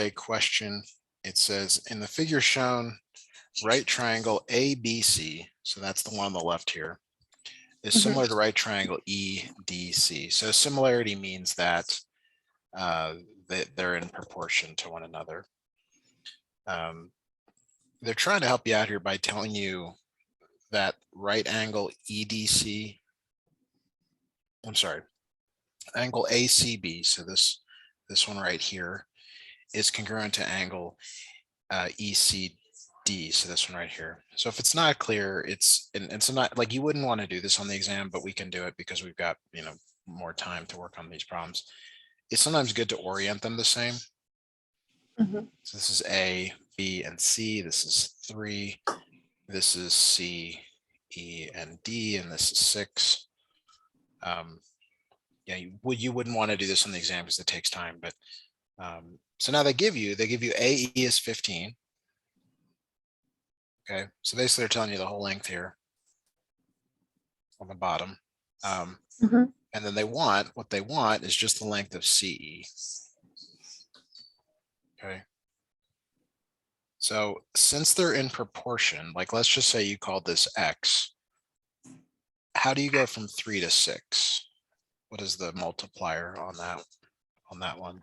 a question. It says, in the figure shown, right triangle ABC, so that's the one on the left here, is similar to right triangle EDC. So similarity means that they're in proportion to one another. They're trying to help you out here by telling you that right angle EDC, I'm sorry, angle ACB, so this one right here, is congruent to angle ECD, so this one right here. So if it's not clear, it's not like you wouldn't want to do this on the exam, but we can do it because we've got, you know, more time to work on these problems. It's sometimes good to orient them the same. So this is A, B, and C. This is 3. This is C, E, and D, and this is 6. Yeah, you wouldn't want to do this on the exam because it takes time. But so now they give you AE is 15. Okay, so basically they're telling you the whole length here on the bottom. And then what they want is just the length of CE. Okay. So since they're in proportion, like let's just say you called this X, how do you go from 3 to 6? What is the multiplier on that one?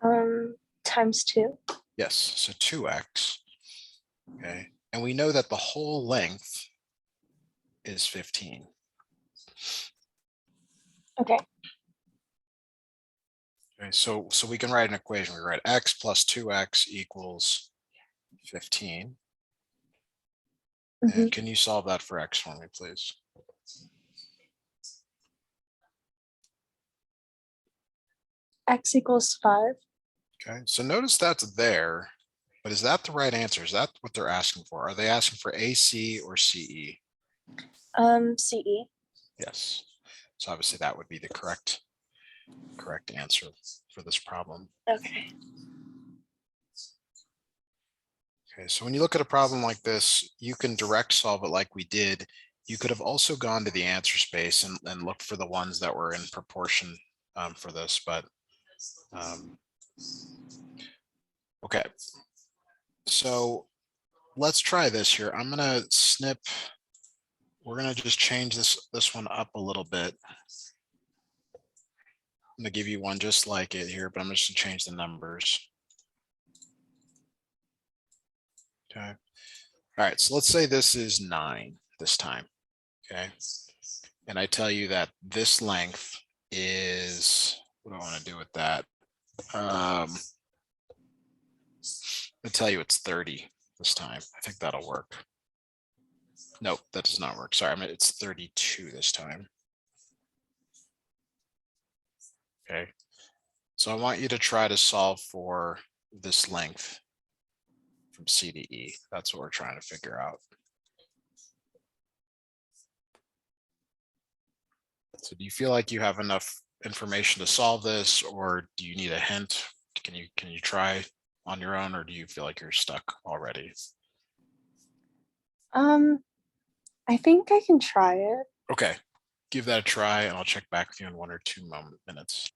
Times 2. Yes, so 2x. Okay, and we know that the whole length is 15. Okay. Okay, so we can write an equation. We write x plus 2x equals 15. And can you solve that for x for me, please? X equals 5. Okay, so notice that's there, but is that the right answer? Is that what they're asking for? Are they asking for AC or CE? CE. Yes. So obviously that would be the correct answer for this problem. Okay. Okay, so when you look at a problem like this, you can direct solve it like we did. You could have also gone to the answer space and looked for the ones that were in proportion for this, but okay. So let's try this here. I'm gonna snip. We're gonna just change this one up a little bit. I'm gonna give you one just like it here, but I'm just gonna change the numbers. Okay. All right, so let's say this is 9 this time. Okay. And I tell you that this length is, what do I want to do with that? I'll tell you it's 30 this time. I think that'll work. Nope, that does not work. Sorry, I mean it's 32 this time. Okay. So I want you to try to solve for this length from C to E. That's what we're trying to figure out. So do you feel like you have enough information to solve this, or do you need a hint? Can you try on your own, or do you feel like you're stuck already? I think I can try it. Okay, give that a try, and I'll check back with you in 1 or 2 minutes.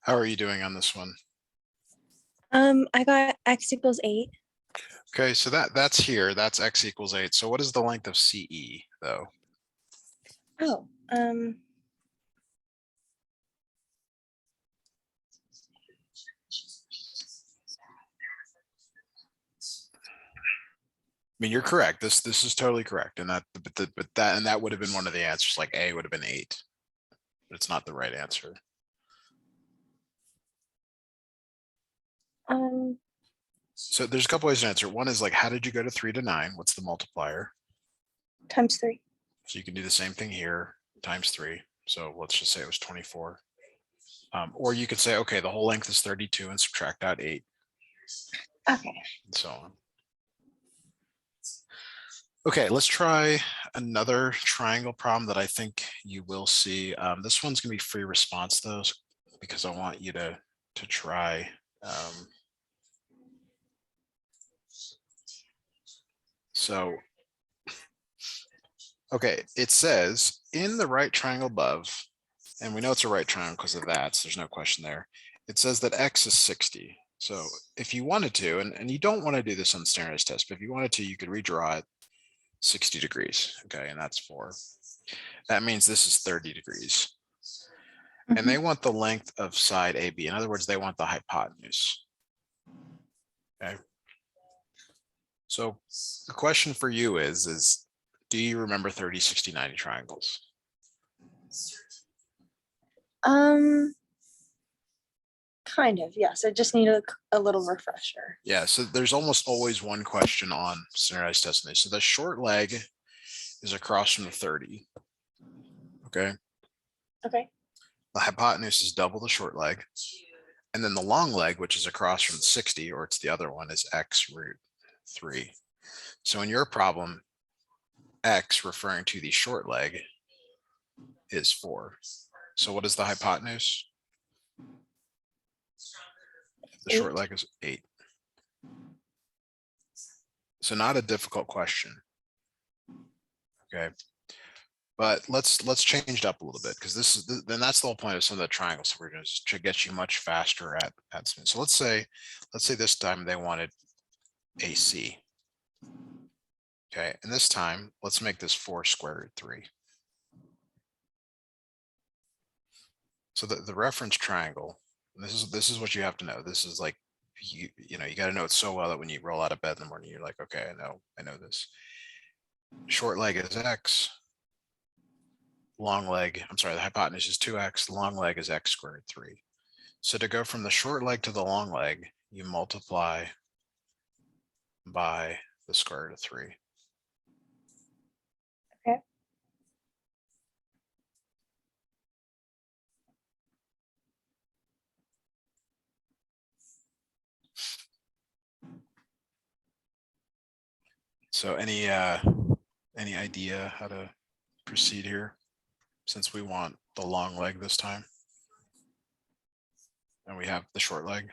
How are you doing on this one? I got x equals 8. Okay, so that's here. That's x equals 8. So what is the length of CE though? Oh, I mean, you're correct. This is totally correct, and that would have been one of the answers. Like A would have been 8, but it's not the right answer. So there's a couple ways to answer. One is like, how did you go to 3 to 9? What's the multiplier? times 3. So you can do the same thing here, times 3. So let's just say it was 24. Or you could say, okay, the whole length is 32 and subtract out 8, Okay. and so on. Okay, let's try another triangle problem that I think you will see. This one's gonna be free response though, because I want you to try. So, okay, it says in the right triangle above, and we know it's a right triangle because of that, so there's no question there. It says that x is 60. So if you wanted to, and you don't want to do this on the standardized test, but if you wanted to, you could redraw it 60 degrees. Okay, and that's 4. That means this is 30 degrees. And they want the length of side AB. In other words, they want the hypotenuse. Okay. So the question for you is do you remember 30, 60, 90 triangles? Kind of, yes. I just need a little refresher. Yeah, so there's almost always one question on standardized testing. So the short leg is across from the 30. Okay. Okay. The hypotenuse is double the short leg. And then the long leg, which is across from 60, or it's the other one, is x root 3. So in your problem, x referring to the short leg is 4. So what is the hypotenuse? The short 8. leg is 8. So not a difficult question. Okay. But let's change it up a little bit, because this is then that's the whole point of some of the triangles. So we're going to get you much faster at something. So let's say this time they wanted AC. Okay, and this time let's make this 4 square root 3. So the reference triangle, this is what you have to know. This is like you know, you got to know it so well that when you roll out of bed in the morning, you're like, okay, I know this. Short leg is x. Long leg, I'm sorry, the hypotenuse is 2x. The long leg is x squared 3. So to go from the short leg to the long leg, you multiply by the square root of 3. Okay. So any idea how to proceed here, since we want the long leg this time and we have the short leg?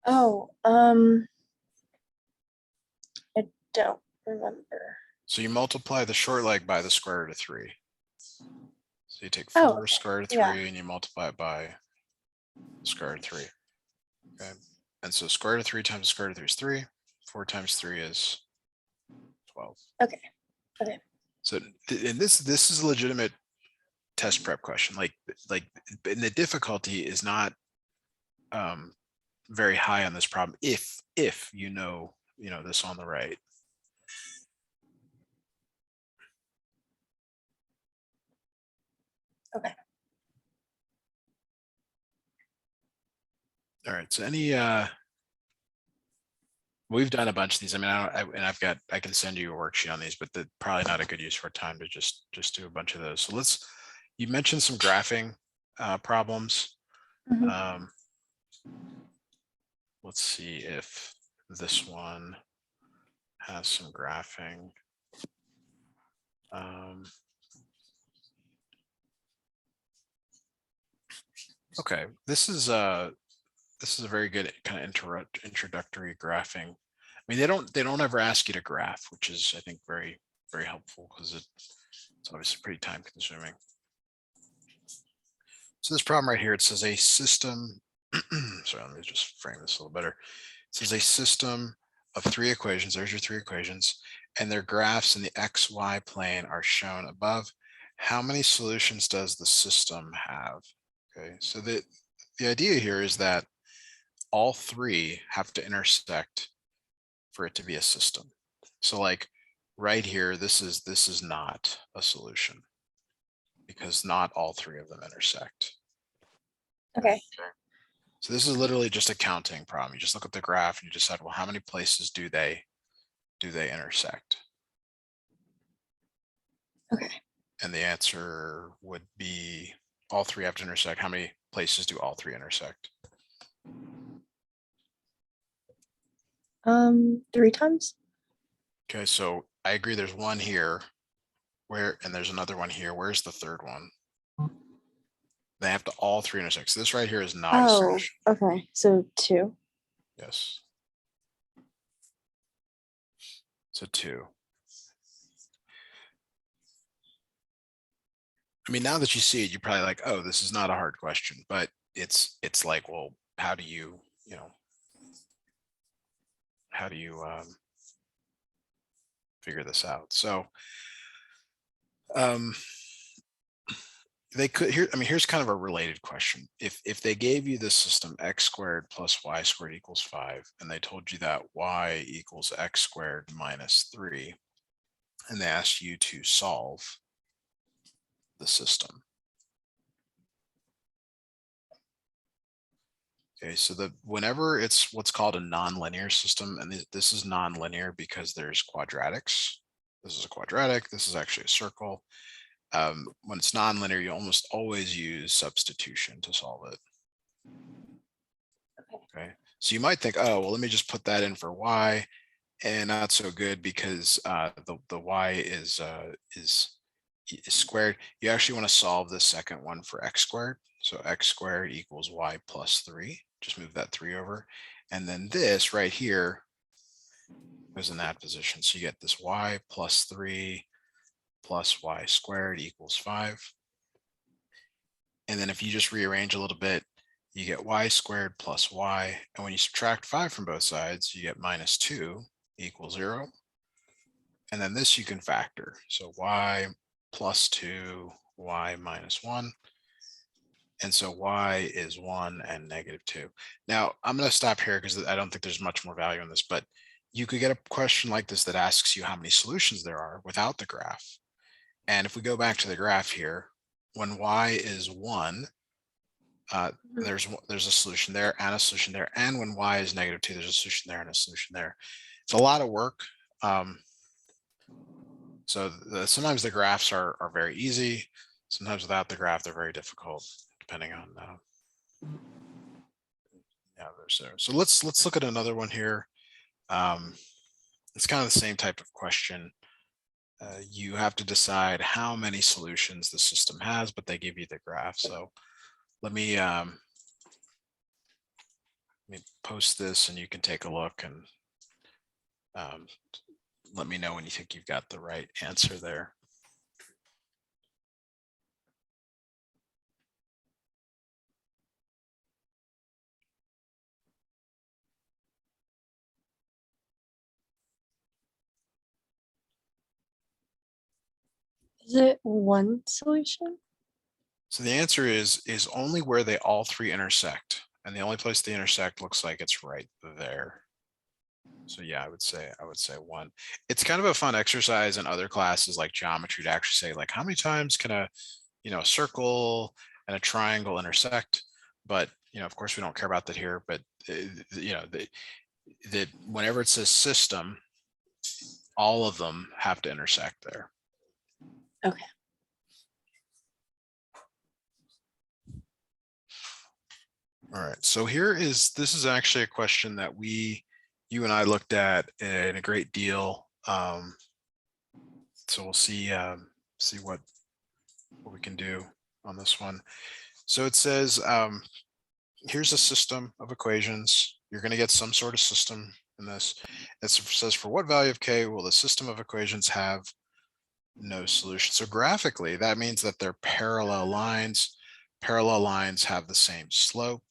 Oh, I don't remember. So you multiply the short leg by the square root of 3. So you take Oh, 4 square root of 3 yeah. and you multiply it by the square root of 3. Okay. And so square root of 3 times square root of 3 is 3. 4 times 3 is 12. Okay. Okay. So and this is a legitimate test prep question. Like and the difficulty is not very high on this problem if you know this on the right. Okay. All right. So any we've done a bunch of these. I mean, I can send you a worksheet on these, but probably not a good use for time to just do a bunch of those. So you mentioned some graphing problems. Mhm. Let's see if this one has some graphing. Okay, this is a very good kind of introductory graphing. I mean, they don't ever ask you to graph, which is, I think, very helpful, because it's obviously pretty time consuming. So this problem right here, it says a system, sorry, let me just frame this a little better. It says a system of three equations, there's your three equations, and their graphs in the XY plane are shown above. How many solutions does the system have? Okay, so the idea here is that all three have to intersect for it to be a system. So like right here, this is not a solution because not all three of them intersect. Okay. So this is literally just a counting problem. You just look at the graph and you decide, well, how many places do they intersect? Okay. And the answer would be all three have to intersect. How many places do all three intersect? 3 times. Okay, so I agree there's one here and there's another one here. Where's the third one? They have to all three intersect. So this right here is not a Oh, solution. okay. So 2. Yes. So 2. I mean, now that you see it, you're probably like, oh, this is not a hard question, but it's like, well, how do you figure this out? So they could here, I mean, here's kind of a related question. If they gave you this system x squared plus y squared equals 5, and they told you that y equals x squared minus 3, and they asked you to solve the system. Okay, so whenever it's what's called a nonlinear system, and this is nonlinear because there's quadratics. This is a quadratic, this is actually a circle. When it's nonlinear, you almost always use substitution to solve it. Okay, so you might think, oh, well, let me just put that in for y, and not so good because the y is squared. You actually want to solve the second one for x squared. So x squared equals y plus 3. Just move that 3 over. And then this right here goes in that position. So you get this y plus 3 plus y squared equals 5. And then if you just rearrange a little bit, you get y squared plus y. And when you subtract 5 from both sides, you get minus 2 equals 0. And then this you can factor. So y plus 2, y minus 1. And so y is 1 and negative 2. Now, I'm going to stop here because I don't think there's much more value in this, but you could get a question like this that asks you how many solutions there are without the graph. And if we go back to the graph here, when y is 1, there's a solution there and a solution there. And when y is negative 2, there's a solution there and a solution there. It's a lot of work. So sometimes the graphs are very easy. Sometimes without the graph, they're very difficult, depending on yeah, there's there. So let's look at another one here. It's kind of the same type of question. You have to decide how many solutions the system has, but they give you the graph. So let me post this and you can take a look and let me know when you think you've got the right answer there. Is it one solution? So the answer is only where they all three intersect. And the only place they intersect looks like it's right there. So yeah, I would say 1. It's kind of a fun exercise in other classes like geometry to actually say like how many times can a circle and a triangle intersect. But of course we don't care about that here. But that whenever it says system, all of them have to intersect there. Okay. All right, so this is actually a question that you and I looked at in a great deal. So we'll see what we can do on this one. So it says, here's a system of equations. You're going to get some sort of system in this. It says for what value of k will the system of equations have no solution? So graphically, that means that they're parallel lines. parallel lines have the same slope.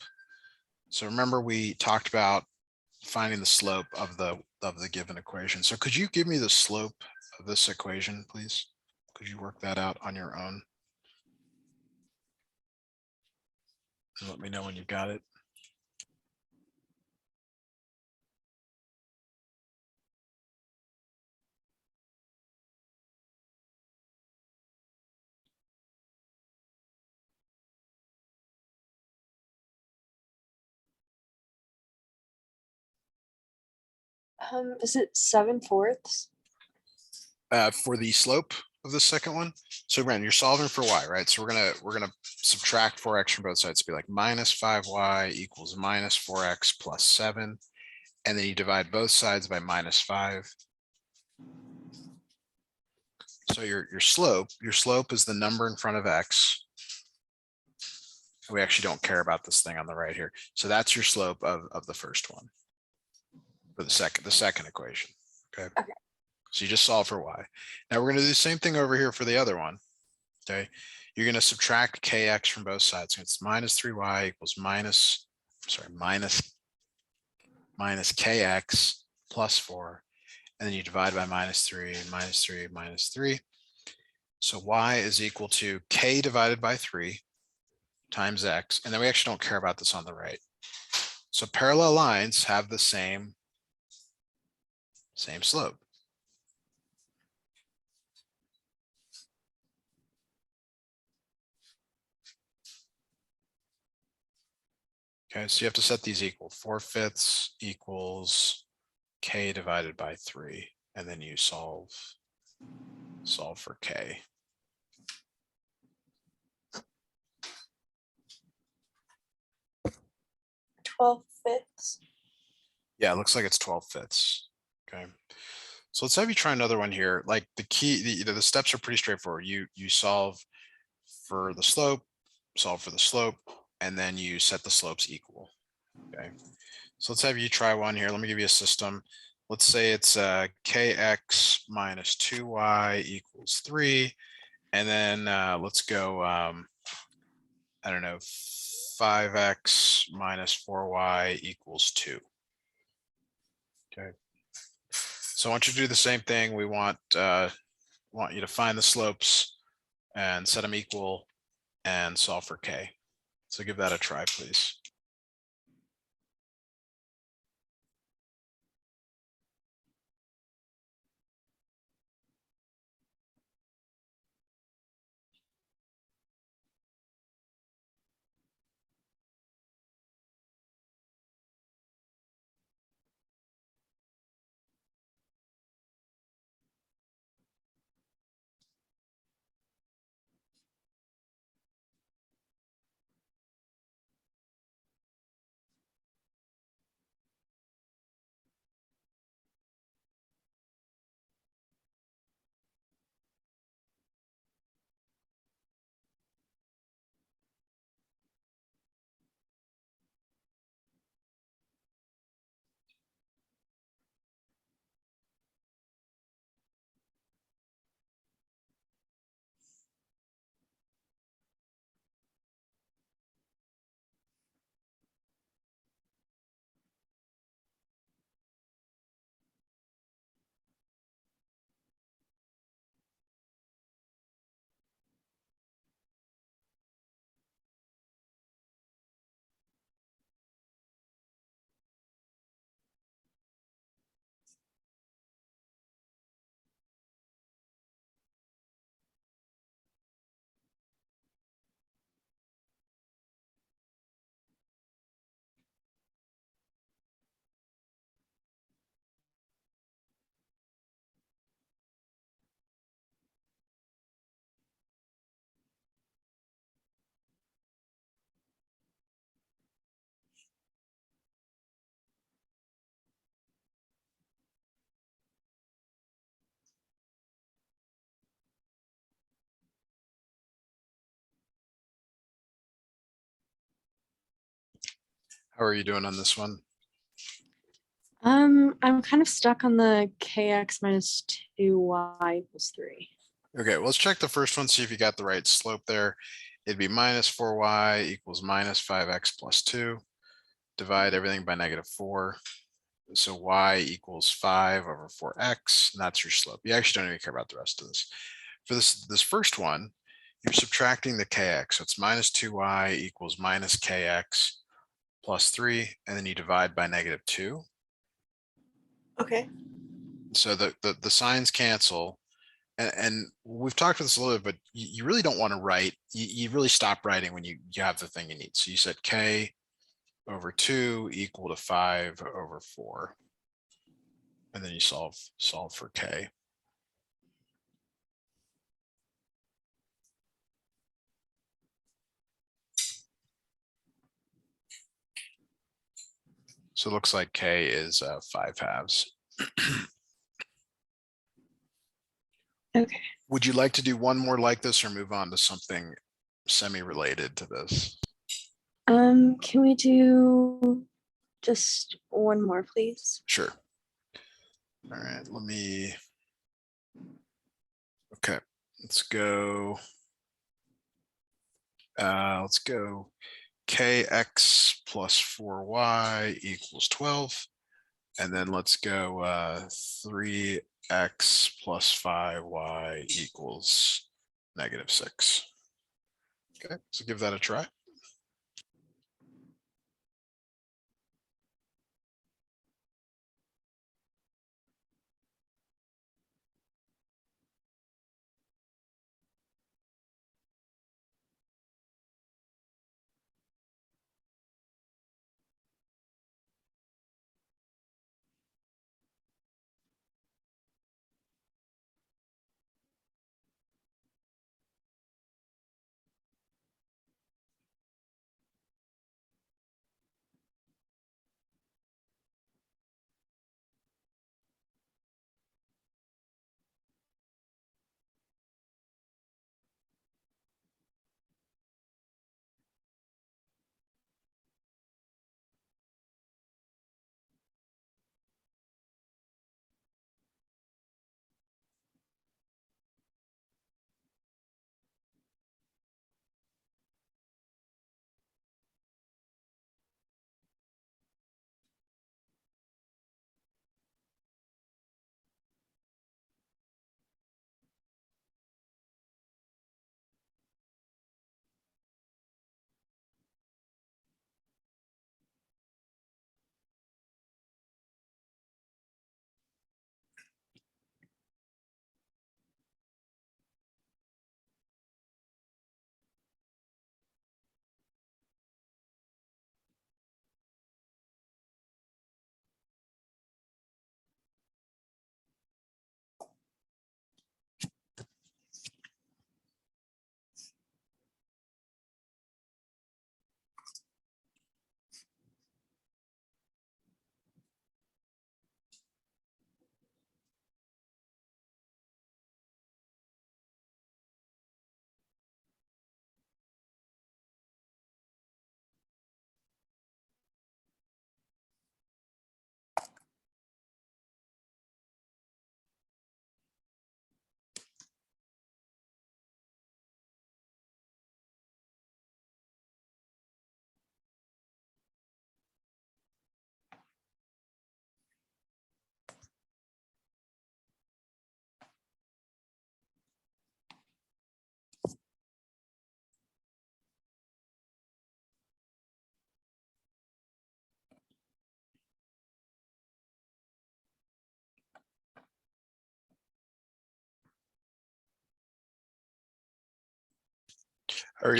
So remember we talked about finding the slope of the given equation. So could you give me the slope of this equation, please? Could you work that out on your own? And let me know when you've got it. Is it 7/4? For the slope of the second one. So Brandon, you're solving for y, right? So we're gonna subtract 4x from both sides to be like minus 5y equals minus 4x plus 7. And then you divide both sides by minus 5. So your slope is the number in front of x. We actually don't care about this thing on the right here. So that's your slope of the first one. For the second equation. Okay. Okay. So you just solve for y. Now we're going to do the same thing over here for the other one. Okay. You're going to subtract kx from both sides. So it's minus 3y equals minus kx plus 4. And then you divide by minus 3, minus 3, minus 3. So y is equal to k divided by 3 times x. And then we actually don't care about this on the right. So parallel lines have the same slope. Okay, so you have to set these equal. 4/5 equals k divided by 3, and then you solve for k. Twelve fifths. Yeah, it looks like it's 12/5. Okay. So let's have you try another one here. Like the key, the steps are pretty straightforward. You solve for the slope, solve for the slope, and then you set the slopes equal. Okay. So let's have you try one here. Let me give you a system. Let's say it's kx minus 2y equals 3. And then let's go, I don't know, 5x minus 4y equals 2. Okay. So I want you to do the same thing. We want you to find the slopes and set them equal and solve for k. So give that a try, please. How are you doing on this one? I'm kind of stuck on the kx minus 2y equals 3. Okay, well, let's check the first one, see if you got the right slope there. it'd be minus 4y equals minus 5x plus 2. Divide everything by -4. So y equals 5 over 4x, and that's your slope. You actually don't even care about the rest of this. For this first one, you're subtracting the kx. So it's minus 2y equals minus kx plus 3, and then you divide by -2. Okay. So the signs cancel. And we've talked about this a little bit, but you really don't want to write, you really stop writing when you have the thing you need. So you said k over 2 equal to 5 over 4. And then you solve for k. So it looks like k is 5/2. Okay. Would you like to do one more like this or move on to something semi-related to this? Can we do just one more, please? Sure. All right, okay, let's go kx plus 4y equals 12. And then let's go 3x plus 5y equals -6. Okay, so give that a try.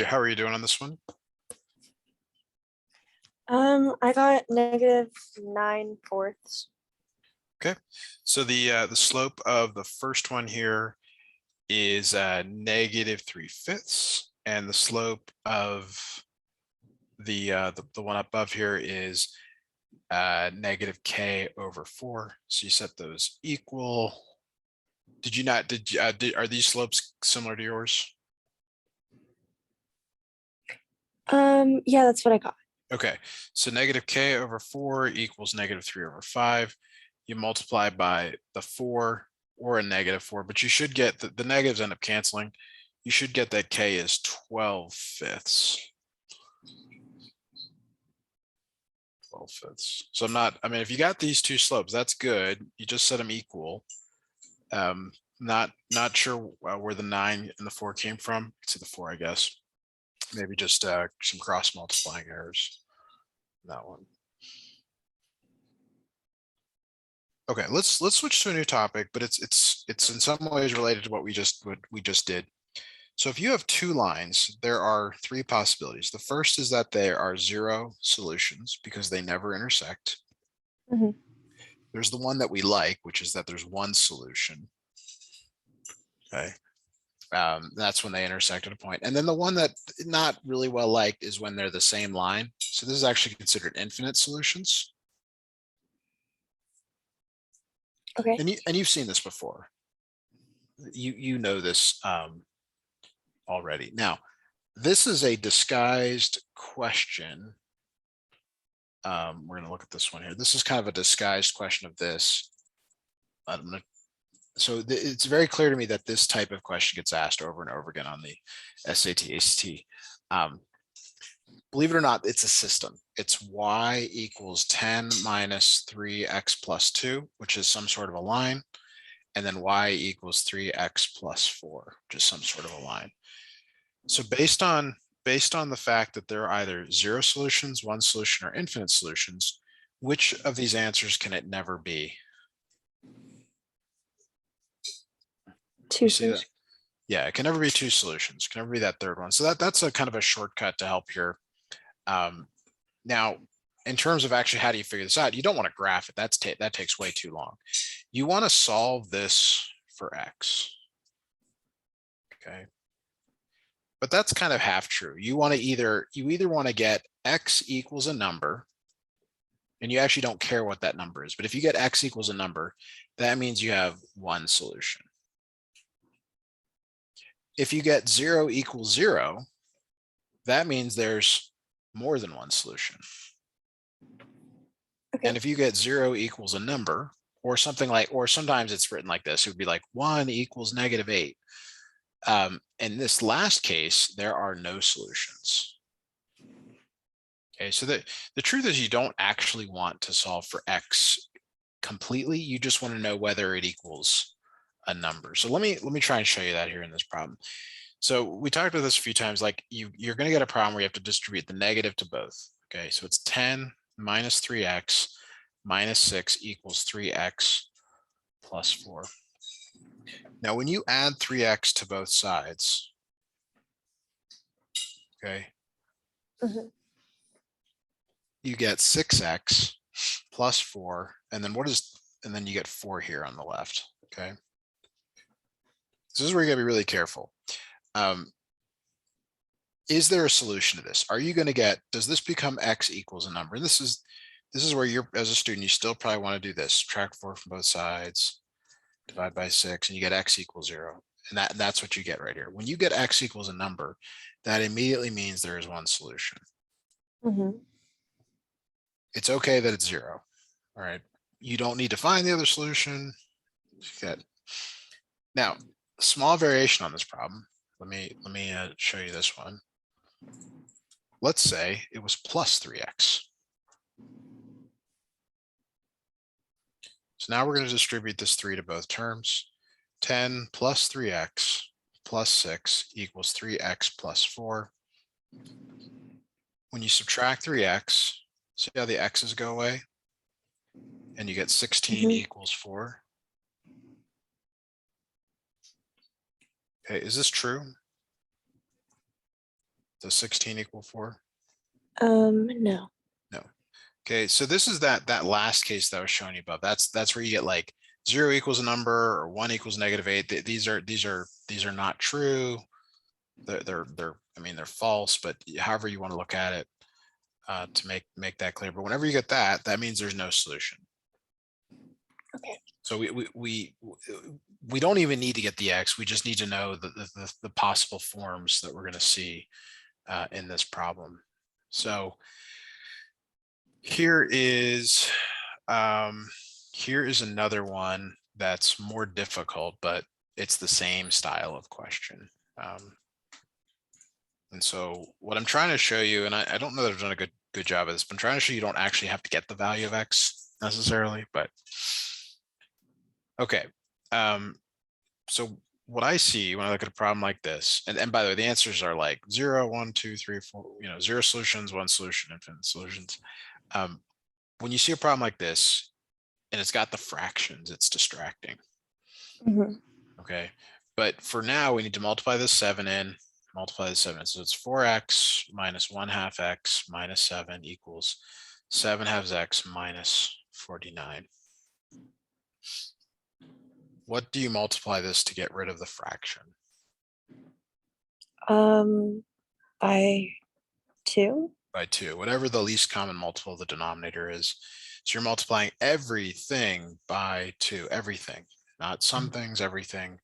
How are you doing on this one? I got -9/4. Okay, so the slope of the first one here is -3/5, and the slope of the one above here is -k over 4. So you set those equal. Did you not? Are these slopes similar to yours? Yeah, that's what I got. Okay, so -k over 4 equals -3/5. You multiply by the 4 or a -4, but you should get the negatives end up canceling. you should get that k is 12/5. 12/5. So I mean, if you got these two slopes, that's good. You just set them equal. Not sure where the 9 and the 4 came from. It's the 4, I guess. Maybe just some cross multiplying errors. That one. Okay, let's switch to a new topic, but it's in some ways related to what we just did. So if you have two lines, there are three possibilities. The first is that there are zero solutions because they never intersect. Mhm. There's the one that we like, which is that there's one solution. Okay. That's when they intersect at a point. And then the one that not really well liked is when they're the same line. So this is actually considered infinite solutions. Okay. And you've seen this before. You know this already. Now, this is a disguised question. We're going to look at this one here. This is kind of a disguised question of this. So it's very clear to me that this type of question gets asked over and over again on the SAT, ACT. Believe it or not, it's a system. It's y equals 10 minus 3x plus 2, which is some sort of a line. And then y equals 3x plus 4, which is some sort of a line. So based on the fact that there are either zero solutions, one solution, or infinite solutions, which of these answers can it never be? Two You see that? solutions. Yeah, it can never be two solutions. It can never be that third one. So that's a kind of a shortcut to help here. Now, in terms of actually how do you figure this out, you don't want to graph it. That takes way too long. You want to solve this for x. Okay. But that's kind of half true. You either want to get x equals a number, and you actually don't care what that number is. But if you get x equals a number, that means you have one solution. If you get 0 equals 0, that means there's more than one solution. Okay. And if you get 0 equals a number, or something like, or sometimes it's written like this, it would be like 1 equals -8. In this last case, there are no solutions. Okay, so the truth is you don't actually want to solve for x completely. You just want to know whether it equals a number. So let me try and show you that here in this problem. So we talked about this a few times, like you're going to get a problem where you have to distribute the negative to both. Okay, so it's 10 minus 3x minus 6 equals 3x plus 4. Now, when you add 3x to both sides, okay, Mhm. you get 6x plus 4, and then you get 4 here on the left. Okay, this is where you got to be really careful. Is there a solution to this? Are you going to get, does this become x equals a number? And this is where you're, as a student, you still probably want to do this. Subtract 4 from both sides, divide by 6, and you get x equals 0. And that's what you get right here. When you get x equals a number, that immediately means there is one solution. Mhm. It's okay that it's 0. All right. You don't need to find the other solution. Now, small variation on this problem. Let me show you this one. Let's say it was plus 3x. So now we're going to distribute this 3 to both terms. 10 plus 3x plus 6 equals 3x plus 4. When you subtract 3x, see how the x's go away? And you get 16 equals 4. Okay, is this true? Does 16 equal 4? No. No. Okay, so this is that last case that I was showing you above. That's where you get like 0 equals a number or 1 equals -8. These are not true. They're I mean, they're false, but however you want to look at it to make that clear. But whenever you get that, that means there's no solution. Okay. So we don't even need to get the x. We just need to know the possible forms that we're going to see in this problem. So here is another one that's more difficult, but it's the same style of question. And so what I'm trying to show you, and I don't know that I've done a good job of this, but I'm trying to show you don't actually have to get the value of X necessarily, but okay. So what I see when I look at a problem like this, and by the way, the answers are like 0, 1, 2, 3, 4, 0 solutions, 1 solution, infinite solutions. When you see a problem like this, and it's got the fractions, it's distracting. Mhm. Okay. But for now, we need to multiply this 7 in, multiply the 7. So it's 4x minus 1/2 x minus 7 equals 7/2 x minus 49. What do you multiply this to get rid of the fraction? By 2. By 2, whatever the least common multiple of the denominator is. So you're multiplying everything by 2, everything, not some things, everything.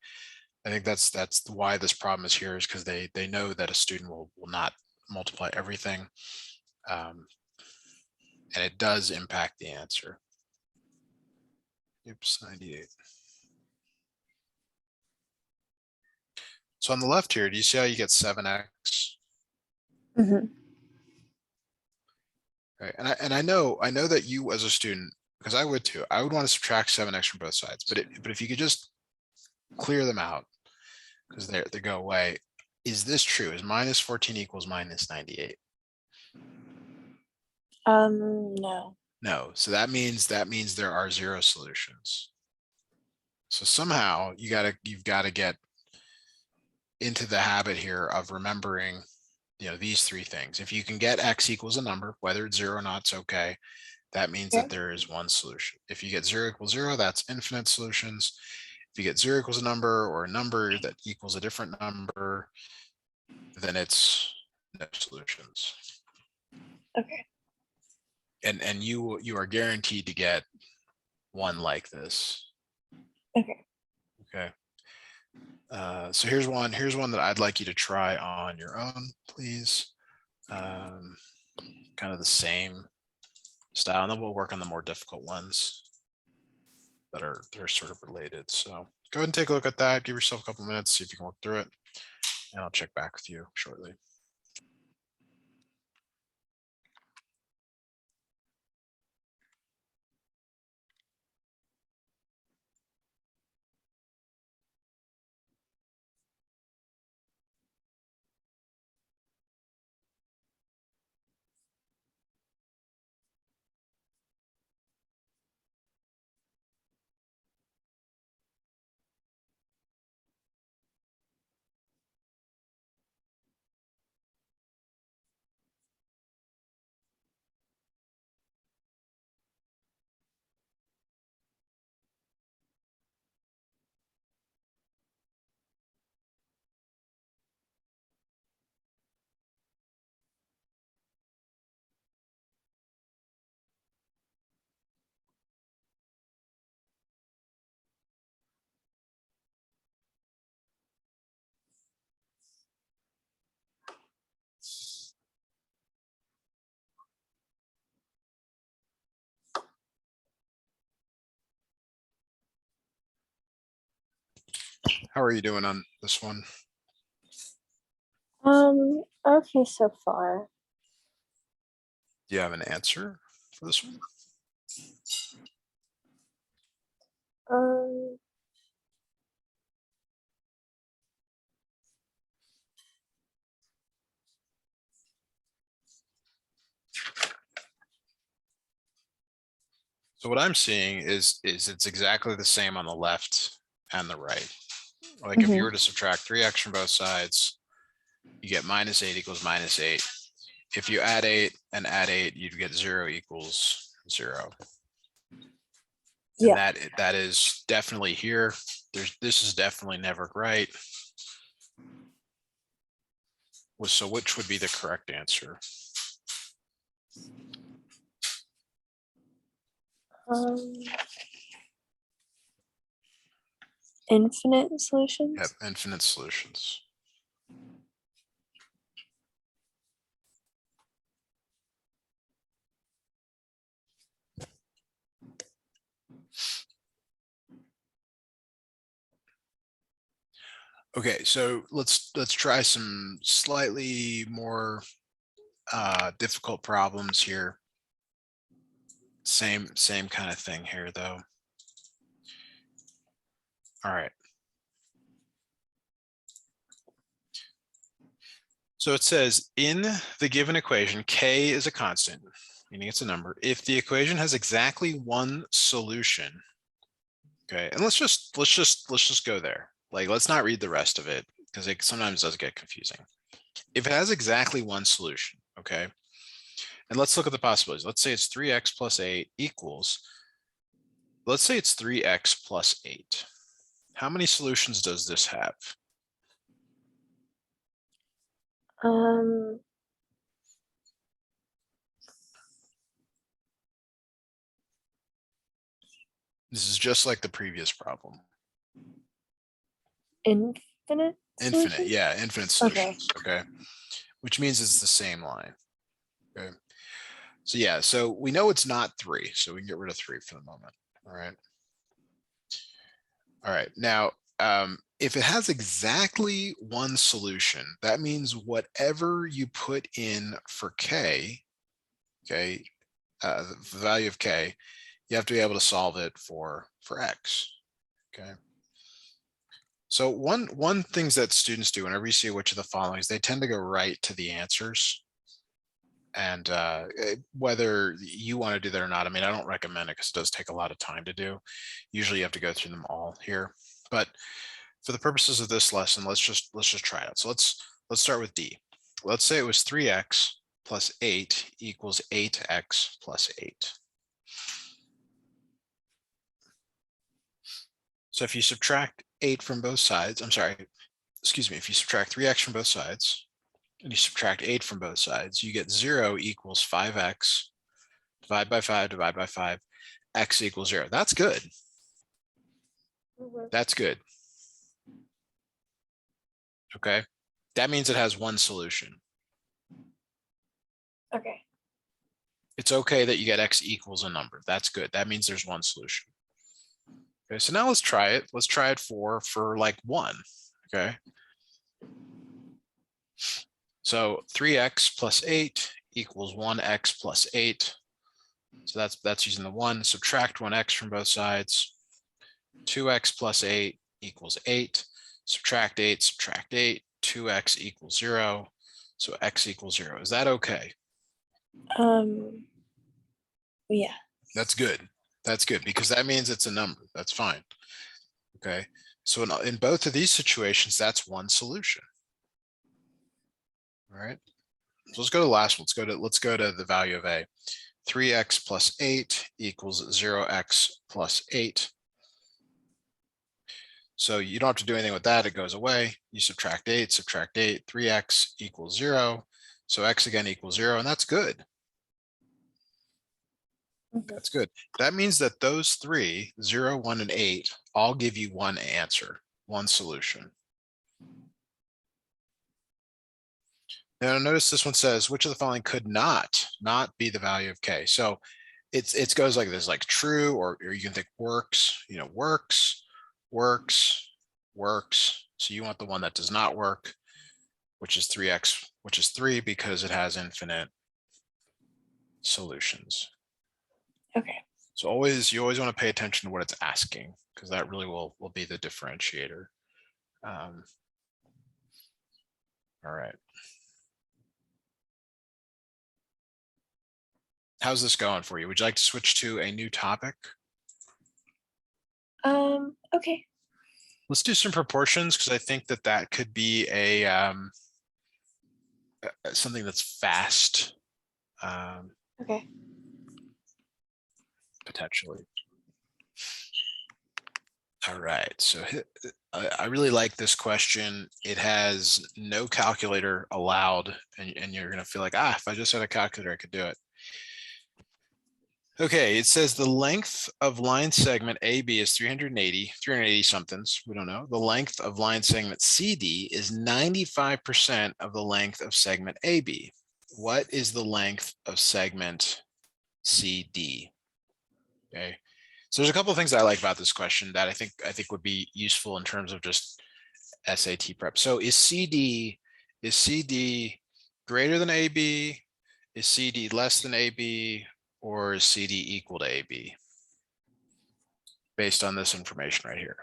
I think that's why this problem is here, is because they know that a student will not multiply everything. And it does impact the answer. Oops, 98. So on the left here, do you see how you get 7x? Mhm. Okay. And I know that you as a student, because I would too, I would want to subtract 7x from both sides, but if you could just clear them out, because they go away. Is this true? Is minus 14 equals minus 98? No. No. So that means there are 0 solutions. So somehow you've got to get into the habit here of remembering, these 3 things. If you can get x equals a number, whether it's 0 or not, it's okay. That means Okay. that there is 1 solution. If you get 0 equals 0, that's infinite solutions. If you get 0 equals a number, or a number that equals a different number, then it's no solutions. Okay. And you are guaranteed to get one like this. Okay. Okay. So here's one that I'd like you to try on your own, please. Kind of the same style, and then we'll work on the more difficult ones they're sort of related. So go ahead and take a look at that. Give yourself a couple minutes, see if you can work through it, and I'll check back with you shortly. How are you doing on this one? Okay, so far. Do you have an answer for this one? Um, So what I'm seeing is it's exactly the same on the left and the right. Like if you were to subtract 3x from both sides, you get minus 8 equals minus 8. If you add 8 and add 8, you'd get 0 equals 0. And yeah. that is definitely here. This is definitely never right. So which would be the correct answer? Um, infinite Yep, solutions. infinite solutions. Okay, so let's try some slightly more difficult problems here. Same kind of thing here though. All right. So it says in the given equation, k is a constant, meaning it's a number. If the equation has exactly one solution, okay, and let's just go there. Like, let's not read the rest of it because it sometimes does get confusing. If it has exactly one solution, okay, and let's look at the possibilities. Let's say it's 3x plus 8 equals, let's say it's 3x plus 8. How many solutions does this have? This is just like the previous problem. Infinite Infinite, solutions? yeah, infinite solutions. Okay. Which means it's the same line. Okay. So yeah, so we know it's not 3, so we can get rid of 3 for the moment. All right. All right. Now, if it has exactly one solution, that means whatever you put in for k, okay, the value of k, you have to be able to solve it for x. Okay. So one things that students do whenever you see which of the following is they tend to go right to the answers. And whether you want to do that or not, I mean, I don't recommend it because it does take a lot of time to do. Usually you have to go through them all here. But for the purposes of this lesson, let's just try it out. So let's start with D. Let's say it was 3x plus 8 equals 8x plus 8. So if you subtract 8 from both sides, I'm sorry, excuse me, if you subtract 3x from both sides and you subtract 8 from both sides, you get 0 equals 5x, divide by 5, x equals 0. That's good. That's good. Okay. That means it has one solution. Okay. It's okay that you get x equals a number. That's good. That means there's one solution. Okay, so now let's try it. Let's try it for like 1. Okay. So 3x plus 8 equals 1x plus 8. So that's using the 1. Subtract 1x from both sides. 2x plus 8 equals 8. Subtract 8, 2x equals 0. So x equals 0. Is that okay? Yeah. That's good. That's good because that means it's a number. That's fine. Okay. So in both of these situations, that's one solution. All right. So let's go to the last one. Let's go to the value of a. 3x plus 8 equals 0x plus 8. So you don't have to do anything with that. It goes away. You subtract 8, 3x equals 0. So x again equals 0, and that's good. That's good. That means that those 3, 0, 1, and 8 all give you one answer, one solution. Now notice this one says, which of the following could not be the value of k? So it goes like this, like true, or you can think works, works. So you want the one that does not work, which is 3x, which is 3 because it has infinite solutions. Okay. So you always want to pay attention to what it's asking because that really will be the differentiator. All right. How's this going for you? Would you like to switch to a new topic? Okay. Let's do some proportions because I think that could be a something that's fast. Okay. Potentially. All right. So I really like this question. It has no calculator allowed, and you're going to feel like, if I just had a calculator, I could do it. Okay, it says the length of line segment AB is 380 somethings. We don't know. The length of line segment CD is 95% of the length of segment AB. What is the length of segment CD? Okay, so there's a couple of things I like about this question that I think would be useful in terms of just SAT prep. So is CD greater than AB? Is CD less than AB? Or is CD equal to AB? Based on this information right here.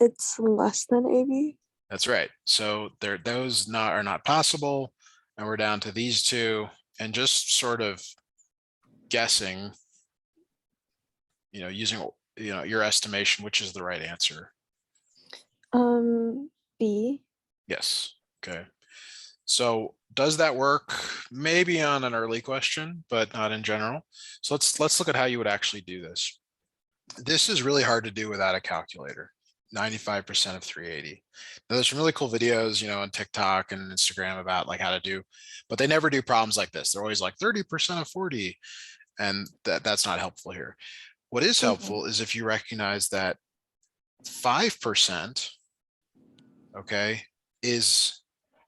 It's less than AB. That's right. So those are not possible. And we're down to these two, and just sort of guessing, using, your estimation, which is the right answer. B. Yes. Okay. So does that work? Maybe on an early question, but not in general. So let's look at how you would actually do this. This is really hard to do without a calculator. 95% of 380. Now, there's some really cool videos, on TikTok and Instagram about like how to do, but they never do problems like this. They're always like 30% of 40. And that's not helpful here. What is helpful is if you recognize that 5%, okay, is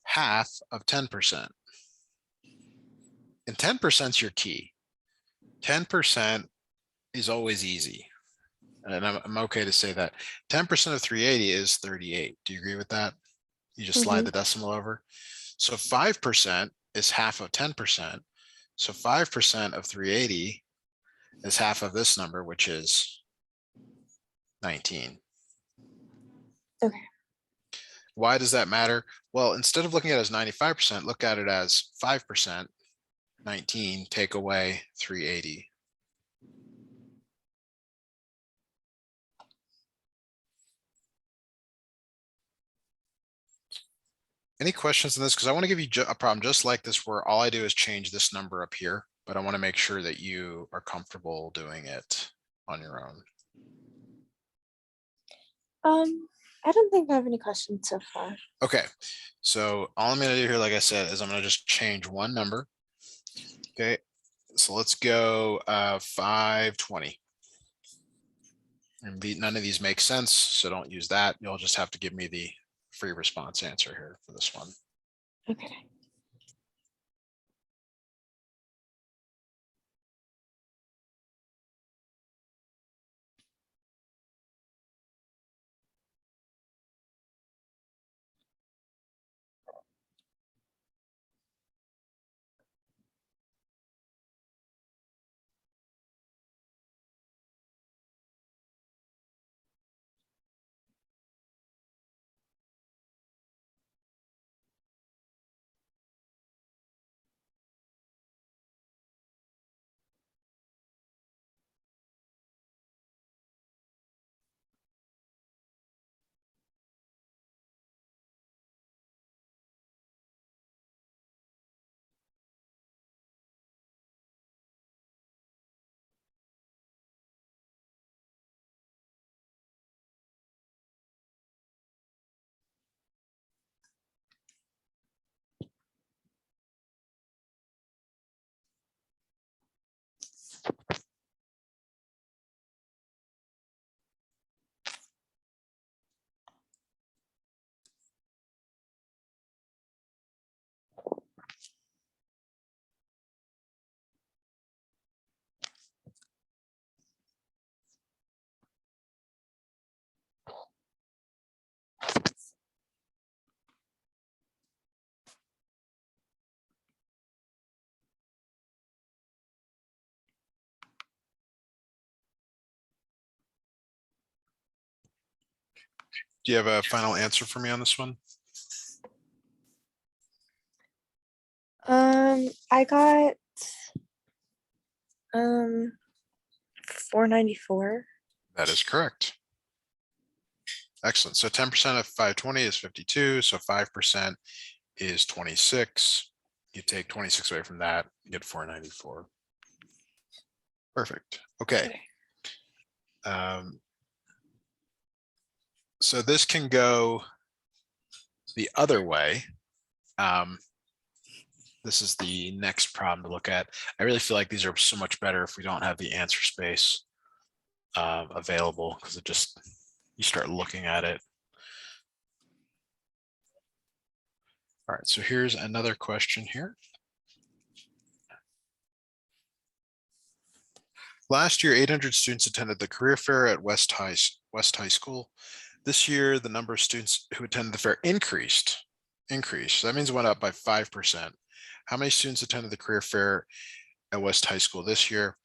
half of 10%. And 10% is your key. 10% is always easy. And I'm okay to say that 10% of 380 is 38. Do you agree with that? You just slide the decimal over. So 5% is half of 10%. So 5% of 380 is half of this number, which is 19. Okay. Why does that matter? Well, instead of looking at it as 95%, look at it as 5%, 19, take away 380. Any questions on this? Because I want to give you a problem just like this, where all I do is change this number up here, but I want to make sure that you are comfortable doing it on your own. I don't think I have any questions so far. Okay, so all I'm going to do here, like I said, is I'm going to just change one number. Okay, so let's go 520. And none of these make sense, so don't use that. You'll just have to give me the free response answer here for this one. Okay. Do you have a final answer for me on this one? I got 494. That is correct. Excellent. So 10% of 520 is 52. So 5% is 26. You take 26 away from that, you get 494. Perfect. Okay. So this can go the other way. This is the next problem to look at. I really feel like these are so much better if we don't have the answer space available, because it just, you start looking at it. All right, so here's another question here. Last year, 800 students attended the career fair at West High School. This year, the number of students who attended the fair increased. That means it went up by 5%. How many students attended the career fair at West High School this year?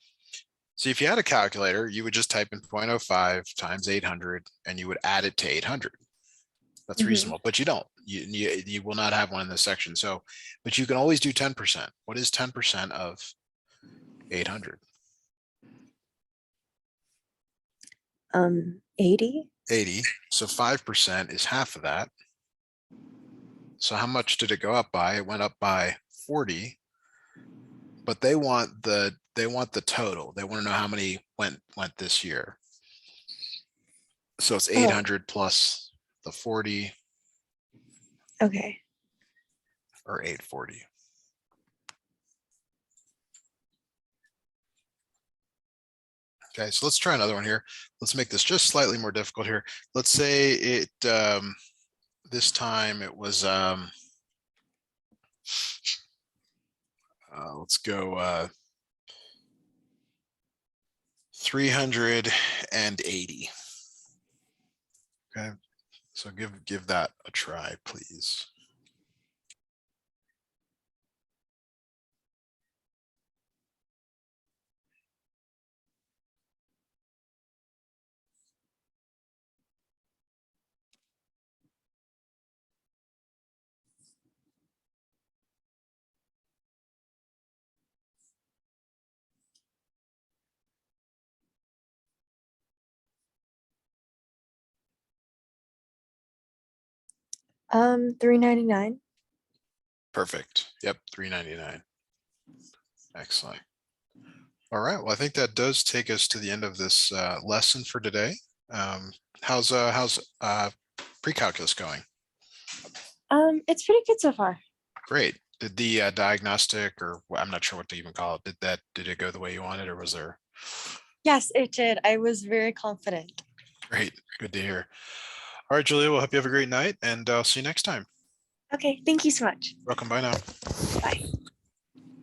See, if you had a calculator, you would just type in 0.05 times 800 and you would add it to 800. That's Mhm. reasonable, but you don't. You will not have one in this section. So, but you can always do 10%. What is 10% of 800? 80. 80. So 5% is half of that. So how much did it go up by? It went up by 40. But they want the total. They want to know how many went this year. So it's 800 plus the 40 Okay. or 840. Okay, so let's try another one here. Let's make this just slightly more difficult here. Let's say it this time it was let's go 380. Okay, so give that a try, please. $3.99. Perfect. Yep, 399. Excellent. All right. Well, I think that does take us to the end of this lesson for today. How's pre-calculus going? It's pretty good so far. Great. Did the diagnostic, or I'm not sure what to even call it, did it go the way you wanted, or was there? Yes, it did. I was very confident. Great. Good to hear. All right, Julia, we'll hope you have a great night, and I'll see you next time. Okay, thank you so much. Welcome. Bye now. Bye.